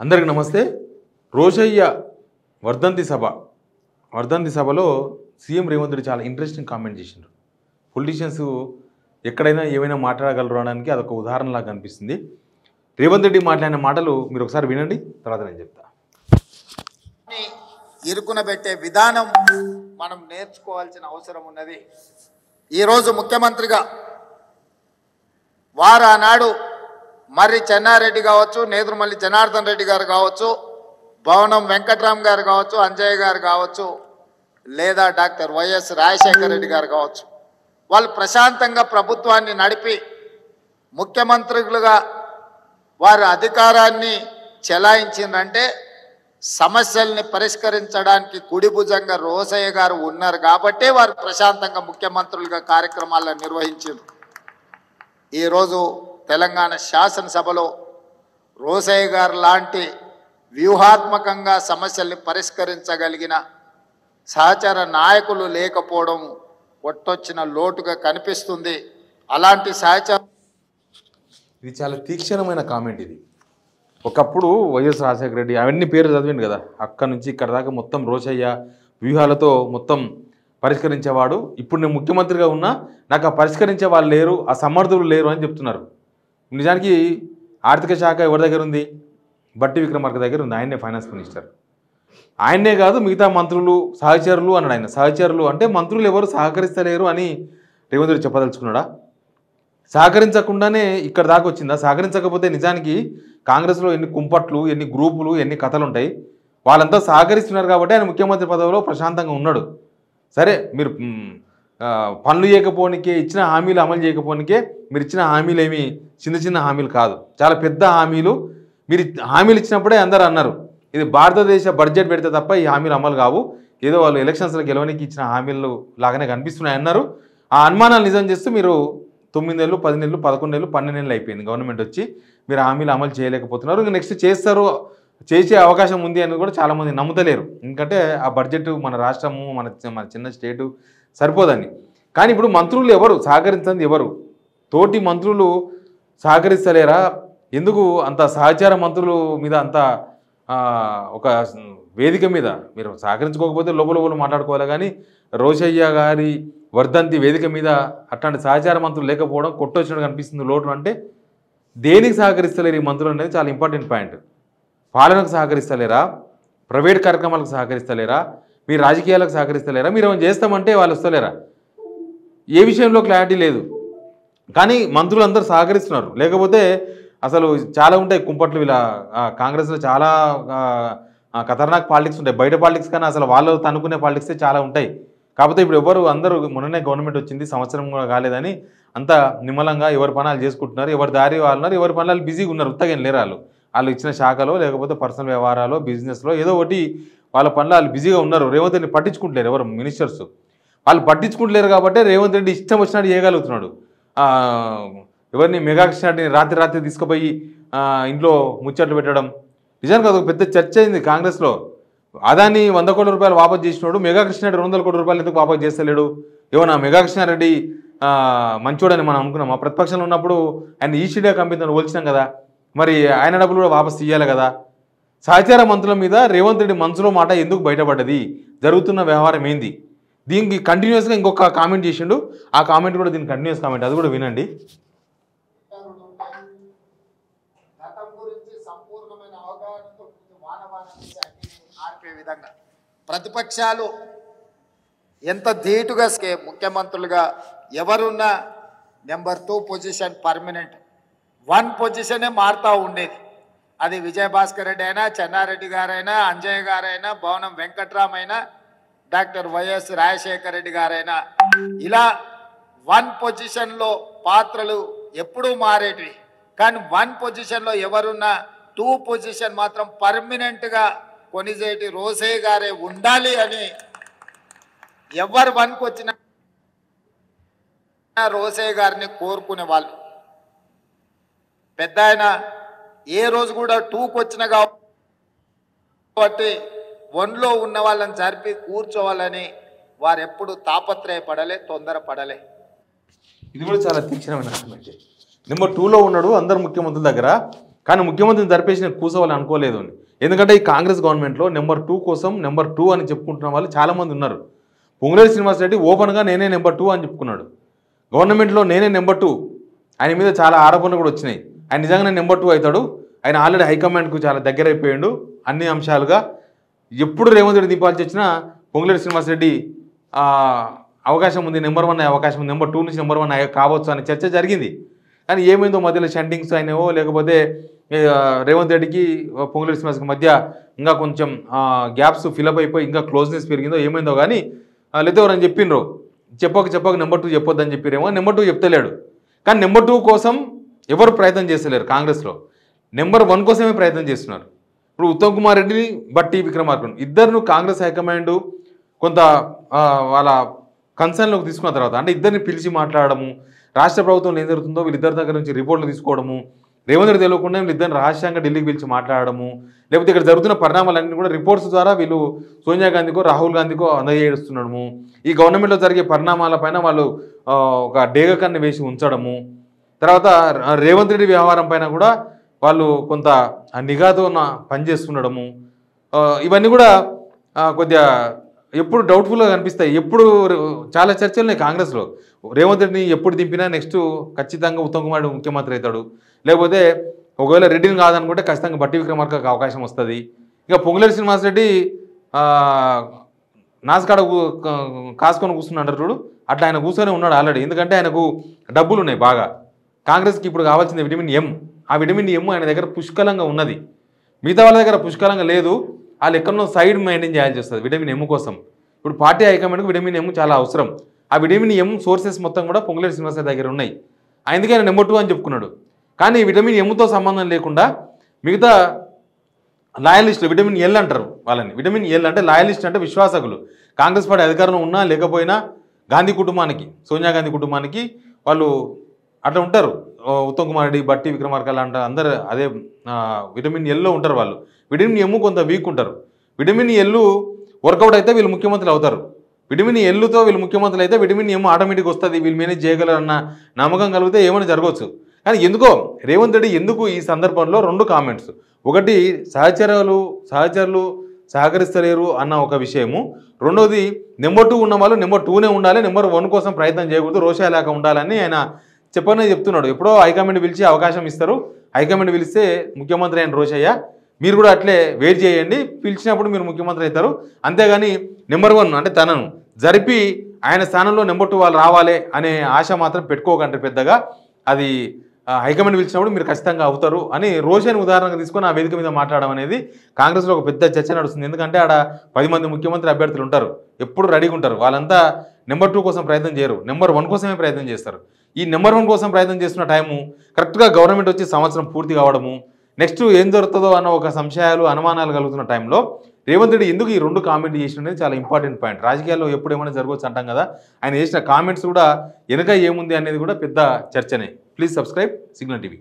అందరికీ నమస్తే. రోషయ్య వర్ధంతి సభలో సీఎం రేవంత్ రెడ్డి చాలా ఇంట్రెస్టింగ్ కామెంట్ చేసిండ్రు. పొలిటీషియన్స్ ఎక్కడైనా ఏమైనా మాట్లాడగలరు అనడానికి అదొక ఉదాహరణలాగా కనిపిస్తుంది. రేవంత్ రెడ్డి మాట్లాడిన మాటలు మీరు ఒకసారి వినండి, తర్వాత నేను చెప్తా. ఇరుకునబెట్టే విధానం మనం నేర్చుకోవాల్సిన అవసరం ఉన్నది. ఈరోజు ముఖ్యమంత్రిగా వారు ఆనాడు మర్రి చెన్నారెడ్డి కావచ్చు, నేదురుమల్లి జనార్దన్ రెడ్డి గారు కావచ్చు, భవనం వెంకట్రామ్ గారు కావచ్చు, అంజయ్య గారు కావచ్చు, లేదా డాక్టర్ వైఎస్ రాజశేఖర రెడ్డి గారు కావచ్చు, వాళ్ళు ప్రశాంతంగా ప్రభుత్వాన్ని నడిపి ముఖ్యమంత్రులుగా వారు అధికారాన్ని చెలాయించిందంటే సమస్యల్ని పరిష్కరించడానికి కుడిభుజంగా రోసయ్య గారు ఉన్నారు కాబట్టే వారు ప్రశాంతంగా ముఖ్యమంత్రులుగా కార్యక్రమాలను నిర్వహించారు. ఈరోజు తెలంగాణ శాసనసభలో రోసయ్య గారు లాంటి వ్యూహాత్మకంగా సమస్యల్ని పరిష్కరించగలిగిన సహచర నాయకులు లేకపోవడం కొట్టొచ్చిన లోటుగా కనిపిస్తుంది. అలాంటి సహచర ఇది చాలా తీక్షణమైన కామెంట్. ఇది ఒకప్పుడు వైఎస్ రాజశేఖర రెడ్డి అవన్నీ పేరు చదివింది కదా, అక్కడి నుంచి ఇక్కడ దాకా మొత్తం రోషయ్య వ్యూహాలతో మొత్తం పరిష్కరించేవాడు. ఇప్పుడు నేను ముఖ్యమంత్రిగా ఉన్నా నాకు ఆ పరిష్కరించే వాళ్ళు లేరు, ఆ సమర్థులు లేరు అని చెప్తున్నారు. నిజానికి ఆర్థిక శాఖ ఎవరి దగ్గర ఉంది? బట్టి విక్రమార్క దగ్గర ఉంది. ఆయనే ఫైనాన్స్ మినిస్టర్. ఆయనే కాదు, మిగతా మంత్రులు సహచరులు అన్నాడు. ఆయన సహచరులు అంటే మంత్రులు ఎవరు సహకరిస్తలేరు అని రేవంత్ రెడ్డి చెప్పదలుచుకున్నాడా? సహకరించకుండానే ఇక్కడ దాకా వచ్చిందా? సహకరించకపోతే నిజానికి కాంగ్రెస్లో ఎన్ని కుంపట్లు, ఎన్ని గ్రూపులు, ఎన్ని కథలు ఉంటాయి. వాళ్ళంతా సహకరిస్తున్నారు కాబట్టి ఆయన ముఖ్యమంత్రి పదవిలో ప్రశాంతంగా ఉన్నాడు. సరే, మీరు పనులు చేయకపోనికే, ఇచ్చిన హామీలు అమలు చేయకపోనికే, మీరు ఇచ్చిన హామీలు ఏమి చిన్న చిన్న హామీలు కాదు, చాలా పెద్ద హామీలు. మీరు హామీలు ఇచ్చినప్పుడే అందరూ అన్నారు ఇది భారతదేశ బడ్జెట్ పెడితే తప్ప ఈ హామీలు అమలు కావు, ఏదో వాళ్ళు ఎలక్షన్స్లో గెలవడానికి ఇచ్చిన హామీలు లాగానే కనిపిస్తున్నాయి అన్నారు. ఆ అనుమానాలు నిజం చేస్తూ మీరు 9 నెలలు, 10 నెలలు, 11 నెలలు, 12 నెలలు అయిపోయింది గవర్నమెంట్ వచ్చి, మీరు హామీలు అమలు చేయలేకపోతున్నారు. ఇంకా నెక్స్ట్ చేస్తారు, చేసే అవకాశం ఉంది అని కూడా చాలామంది నమ్ముతలేరు. ఎందుకంటే ఆ బడ్జెట్ మన రాష్ట్రము, మన చిన్న స్టేటు సరిపోదని. కానీ ఇప్పుడు మంత్రులు ఎవరు సహకరించండి? ఎవరు తోటి మంత్రులు సహకరిస్తలేరా? ఎందుకు అంత సహచార మంత్రుల మీద అంత ఒక వేదిక మీద మీరు సహకరించుకోకపోతే లోపల మాట్లాడుకోవాలి. కానీ రోషయ్య గారి వర్ధంతి వేదిక మీద అట్లాంటి సహచార మంత్రులు లేకపోవడం కొట్టొచ్చినట్టు కనిపిస్తుంది. లోటు అంటే దేనికి సహకరిస్తలేరు ఈ మంత్రులు అనేది చాలా ఇంపార్టెంట్ పాయింట్. పాలనకు సహకరిస్తలేరా? ప్రైవేట్ కార్యక్రమాలకు సహకరిస్తలేరా? మీరు రాజకీయాలకు సహకరిస్తలేరా? మీరు ఏమైనా చేస్తామంటే వాళ్ళు వస్తలేరా? ఏ విషయంలో క్లారిటీ లేదు. కానీ మంత్రులు అందరూ సహకరిస్తున్నారు. లేకపోతే అసలు చాలా ఉంటాయి కుంపట్లు. ఇలా కాంగ్రెస్లో చాలా ఖతర్నాక్ పాలిటిక్స్ ఉంటాయి. బయట పాలిటిక్స్ కన్నా అసలు వాళ్ళు తనుకునే పాలిటిక్సే చాలా ఉంటాయి. కాకపోతే ఇప్పుడు అందరూ మొన్ననే గవర్నమెంట్ వచ్చింది, సంవత్సరం కూడా కాలేదని అంతా నిమ్మలంగా ఎవరి పనులు చేసుకుంటున్నారు, ఎవరి దారి వాళ్ళున్నారు, ఎవరి పనులు బిజీగా ఉన్నారు. ఉత్తగేం లేరు. వాళ్ళు ఇచ్చిన శాఖలో లేకపోతే పర్సనల్ వ్యవహారాలు, బిజినెస్లో ఏదో ఒకటి వాళ్ళ పనులు వాళ్ళు బిజీగా ఉన్నారు. రేవంత్ రెడ్డి పట్టించుకుంటలేరు. ఎవరు మినిస్టర్స్ వాళ్ళు పట్టించుకుంటలేరు కాబట్టి రేవంత్ రెడ్డి ఇష్టం వచ్చినట్టు చేయగలుగుతున్నాడు. ఎవరిని మెగా కృష్ణారెడ్డిని రాత్రి తీసుకుపోయి ఇంట్లో ముచ్చట్లు పెట్టడం నిజానికి అదొక పెద్ద చర్చ అయింది కాంగ్రెస్లో. అదాన్ని 100 కోట్ల రూపాయలు వాపసు చేసినాడు, మెగా కృష్ణారెడ్డి 200 కోట్ల రూపాయలు ఎందుకు వాపసు చేస్తలేడు? ఏమన్నా మెగా కృష్ణారెడ్డి మంచోడని మనం అనుకున్నాం. ఆ ప్రతిపక్షంలో ఉన్నప్పుడు ఆయన ఈస్ట్ ఇండియా కంపెనీతో పోల్చినాం కదా, మరి ఆయన డబ్బులు కూడా వాపసు తీయాలి కదా. సహచార మంత్రుల మీద రేవంత్ రెడ్డి మనసులో మాట ఎందుకు బయటపడ్డది? జరుగుతున్న వ్యవహారం ఏంది? దీనికి కంటిన్యూస్గా ఇంకొక కామెంట్ చేసిండు. ఆ కామెంట్ కూడా దీనికి కంటిన్యూస్ కామెంట్, అది కూడా వినండి. ప్రతిపక్షాలు ఎంత ధీటుగా ముఖ్యమంత్రులుగా ఎవరున్నా నెంబర్ 2 పొజిషన్ పర్మనెంట్, 1 పొజిషనే మారుతూ ఉండేది. అది విజయభాస్కర్ రెడ్డి అయినా, చెన్నారెడ్డి గారైనా, అంజయ్య గారైనా, భవనం వెంకట్రామ్ అయినా, డాక్టర్ వైఎస్ రాజశేఖర రెడ్డి గారైనా, ఇలా 1 పొజిషన్లో పాత్రలు ఎప్పుడూ మారేటివి. కానీ 1 పొజిషన్లో ఎవరున్నా 2 పొజిషన్ మాత్రం పర్మనెంట్గా కొనిజేటి రోసయ్య గారే ఉండాలి అని ఎవరు 1కి వచ్చినా రోసయ్య గారిని కోరుకునే వాళ్ళు. పెద్ద ఆయన ఏ రోజు కూడా 2కి వచ్చిన కాబట్టి 1లో ఉన్న వాళ్ళని జరిపి కూర్చోవాలని వారు ఎప్పుడు తాపత్రయపడలే, తొందరపడలే. ఇది కూడా చాలా తీక్షణమైన కామెంట్. నెంబర్ 2లో ఉన్నాడు అందరు ముఖ్యమంత్రుల దగ్గర. కానీ ముఖ్యమంత్రిని జరిపేసి నేను కూర్చోవాలని అనుకోలేదు అని. ఎందుకంటే ఈ కాంగ్రెస్ గవర్నమెంట్లో నెంబర్ 2 కోసం నెంబర్ 2 అని చెప్పుకుంటున్న వాళ్ళు చాలామంది ఉన్నారు. పొంగులేటి శ్రీనివాసరెడ్డి ఓపెన్గా నేనే నెంబర్ 2 అని చెప్పుకున్నాడు. గవర్నమెంట్లో నేనే నెంబర్ 2. ఆయన మీద చాలా ఆరోపణలు కూడా వచ్చినాయి. ఆయన నిజంగానే నెంబర్ 2 అవుతాడు. ఆయన ఆల్రెడీ హైకమాండ్కు చాలా దగ్గర అయిపోయాడు అన్ని అంశాలుగా. ఎప్పుడు రేవంత్ రెడ్డి దింపాల్సి వచ్చినా పొంగులేటి శ్రీనివాసరెడ్డి అవకాశం ఉంది, నెంబర్ 1 అయ్యే అవకాశం ఉంది, నెంబర్ 2 నుంచి నెంబర్ 1 కావచ్చు అనే చర్చ జరిగింది. కానీ ఏమైందో మధ్యలో షంటింగ్స్ అయినావో లేకపోతే రేవంత్ రెడ్డికి పొంగులేటి శ్రీనివాసరెడ్డికి మధ్య ఇంకా కొంచెం గ్యాప్స్ ఫిలప్ అయిపోయి ఇంకా క్లోజ్నెస్ పెరిగిందో ఏమైందో కానీ లేదా ఎవరని చెప్పిండ్రు చెప్పక నెంబర్ 2 చెప్పొద్దని చెప్పిరేమో. నెంబర్ 2 చెప్తలేడు. కానీ నెంబర్ 2 కోసం ఎవరు ప్రయత్నం చేస్తలేరు కాంగ్రెస్లో. నెంబర్ 1 కోసమే ప్రయత్నం చేస్తున్నారు. ఇప్పుడు ఉత్తమ్ కుమార్ రెడ్డిని బట్టి విక్రమార్కను ఇద్దరును కాంగ్రెస్ హైకమాండ్ కొంత వాళ్ళ కన్సర్న్లోకి తీసుకున్న తర్వాత అంటే ఇద్దరిని పిలిచి మాట్లాడము, రాష్ట్ర ప్రభుత్వంలో ఏం జరుగుతుందో వీళ్ళిద్దరి దగ్గర నుంచి రిపోర్ట్లు తీసుకోవడము, రేవంత్ రెడ్డి తెలియకుండా వీళ్ళిద్దరిని రహస్యంగా ఢిల్లీకి పిలిచి మాట్లాడము, లేకపోతే ఇక్కడ జరుగుతున్న పరిణామాలన్నీ కూడా రిపోర్ట్స్ ద్వారా వీళ్ళు సోనియా గాంధీకో రాహుల్ గాంధీకో అందజేస్తున్నాడము. ఈ గవర్నమెంట్లో జరిగే పరిణామాలపైన వాళ్ళు ఒక డేగకాన్ని వేసి ఉంచడము, తర్వాత రేవంత్ రెడ్డి వ్యవహారం పైన కూడా వాళ్ళు కొంత నిఘాతో పనిచేస్తుండడము, ఇవన్నీ కూడా కొద్దిగా ఎప్పుడు డౌట్ఫుల్గా కనిపిస్తాయి. ఎప్పుడు చాలా చర్చలు ఉన్నాయి కాంగ్రెస్లో. రేవంత్ రెడ్డిని ఎప్పుడు దింపినా నెక్స్ట్ ఖచ్చితంగా ఉత్తమ్ కుమార్ రెడ్డి ముఖ్యమంత్రి అవుతాడు, లేకపోతే ఒకవేళ రెడ్డిని కాదనుకుంటే ఖచ్చితంగా బట్టి విక్రమార్కకు అవకాశం వస్తుంది. ఇక పొంగులేటి శ్రీనివాసరెడ్డి నాసుకాడ కాసుకొని కూర్చున్నాడు చూడు, అట్లా ఆయన కూర్చొని ఉన్నాడు ఆల్రెడీ. ఎందుకంటే ఆయనకు డబ్బులు ఉన్నాయి బాగా. కాంగ్రెస్కి ఇప్పుడు కావాల్సింది విటమిన్ ఎం. ఆ విటమిన్ ఎం ఆయన దగ్గర పుష్కలంగా ఉన్నది, మిగతా వాళ్ళ దగ్గర పుష్కలంగా లేదు. వాళ్ళు ఎక్కడో సైడ్ మెయింటైన్ చేయాల్సి వస్తుంది విటమిన్ ఎం కోసం. ఇప్పుడు పార్టీ హైకమాండ్కి విటమిన్ ఎం చాలా అవసరం. ఆ విటమిన్ ఎం సోర్సెస్ మొత్తం కూడా పొంగులేటి శ్రీనివాసరెడ్డి దగ్గర ఉన్నాయి. అందుకే ఆయన నెంబర్ 2 అని చెప్పుకున్నాడు. కానీ విటమిన్ ఎంతో సంబంధం లేకుండా మిగతా లాయలిస్టులు విటమిన్ ఎల్ అంటారు వాళ్ళని. విటమిన్ ఎల్ అంటే లాయలిస్ట్ అంటే విశ్వాసకులు. కాంగ్రెస్ పార్టీ అధికారంలో ఉన్నా లేకపోయినా గాంధీ కుటుంబానికి, సోనియా గాంధీ కుటుంబానికి వాళ్ళు అట్లా ఉంటారు. ఉత్తమ్ కుమార్ రెడ్డి, బట్టి విక్రమార్క లాంటి అందరు అదే విటమిన్ ఎల్లో ఉంటారు వాళ్ళు. విటమిన్ ఎమ్ కొంత వీక్ ఉంటారు. విటమిన్ ఎల్ వర్కౌట్ అయితే వీళ్ళు ముఖ్యమంత్రులు అవుతారు. విటమిన్ ఎల్లుతో వీళ్ళు ముఖ్యమంత్రులు అయితే విటమిన్ ఎమ్ ఆటోమేటిక్ వస్తుంది, వీళ్ళు మేనేజ్ చేయగలరన్న నమ్మకం కలిగితే ఏమైనా జరగవచ్చు. కానీ ఎందుకో రేవంత్ రెడ్డి ఎందుకు ఈ సందర్భంలో 2 కామెంట్స్, ఒకటి సహచరులు సహకరిస్తలేరు అన్న ఒక విషయము, రెండోది నెంబర్ 2 ఉన్న వాళ్ళు నెంబర్ 2నే ఉండాలి, నెంబర్ 1 కోసం ప్రయత్నం చేయకూడదు, రోషా లేక ఉండాలని ఆయన చెప్తున్నాడు. ఎప్పుడో హైకమాండ్ పిలిచి అవకాశం ఇస్తారు, హైకమాండ్ పిలిస్తే ముఖ్యమంత్రి అయిన రోషయ్య మీరు కూడా అట్లే వెయిట్ చేయండి, పిలిచినప్పుడు మీరు ముఖ్యమంత్రి అవుతారు. అంతేగాని నెంబర్ 1 అంటే తనను జరిపి ఆయన స్థానంలో నెంబర్ 2 వాళ్ళు రావాలి అనే ఆశ మాత్రం పెట్టుకోకండి పెద్దగా. అది హైకమాండ్ పిలిచినప్పుడు మీరు ఖచ్చితంగా అవుతారు అని రోషయ్యని ఉదాహరణగా తీసుకొని ఆ వేదిక మీద మాట్లాడడం అనేది కాంగ్రెస్లో ఒక పెద్ద చర్చ నడుస్తుంది. ఎందుకంటే ఆడ 10 మంది ముఖ్యమంత్రి అభ్యర్థులు ఉంటారు, ఎప్పుడు రెడీగా ఉంటారు. వాళ్ళంతా నెంబర్ 2 కోసం ప్రయత్నం చేయరు, నెంబర్ 1 కోసమే ప్రయత్నం చేస్తారు. ఈ నెంబర్ 1 కోసం ప్రయత్నం చేస్తున్న టైము కరెక్ట్గా గవర్నమెంట్ వచ్చి సంవత్సరం పూర్తి కావడము, నెక్స్ట్ ఏం జరుగుతుందో అన్న ఒక సంశయాలు అనుమానాలు కలుగుతున్న టైంలో రేవంత్ రెడ్డి ఎందుకు ఈ 2 కామెంట్ చేసిన అనేది చాలా ఇంపార్టెంట్ పాయింట్. రాజకీయాల్లో ఎప్పుడు ఏమైనా జరగవచ్చు అంటాం కదా, ఆయన చేసిన కామెంట్స్ కూడా వెనక ఏముంది అనేది కూడా పెద్ద చర్చనే. Please subscribe signal TV.